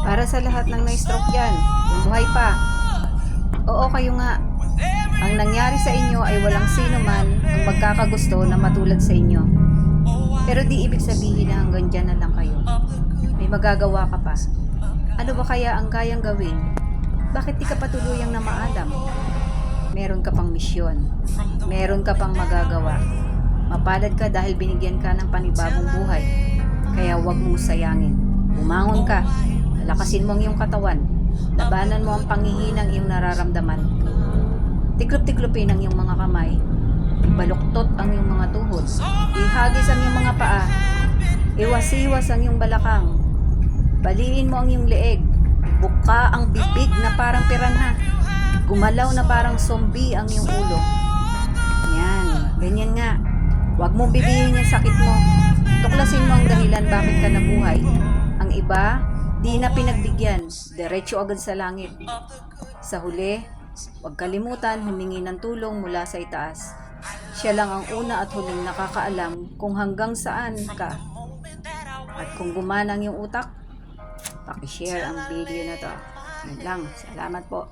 Para sa lahat ng na-stroke dyan, yung buhay pa. Oo, kayo nga. Ang nangyari sa inyo ay walang sino man ang magkakagusto na matulad sa inyo. Pero di ibig sabihin na hanggang dyan na lang kayo. May magagawa ka pa. Ano ba kaya ang kayang gawin? Bakit di ka pa tuluyang na maalam? Meron ka pang misyon. Meron ka pang magagawa. Mapalad ka dahil binigyan ka ng panibagong buhay. Kaya huwag mong sayangin. Bumangon ka. Lakasin mo ang iyong katawan. Labanan mo ang panghihinang iyong nararamdaman. Tiklop-tiklopin ang iyong mga kamay. Ibaluktot ang iyong mga tuhod. Ihagis ang iyong mga paa. Iwas-iwas ang iyong balakang. Baliin mo ang iyong leeg. Buka ang bibig na parang piranha. Gumalaw na parang zombie ang iyong ulo. Yan, ganyan nga. Huwag mong bibihin yung sakit mo. Tuklasin mo ang dahilan bakit ka nabuhay. Ang iba, di na pinagbigyan. Diretso agad sa langit. Sa huli, huwag kalimutan humingi ng tulong mula sa itaas. Siya lang ang una at huling nakakaalam kung hanggang saan ka. At kung gumana ang iyong utak, pakishare ang video na to. Yan lang. Salamat po.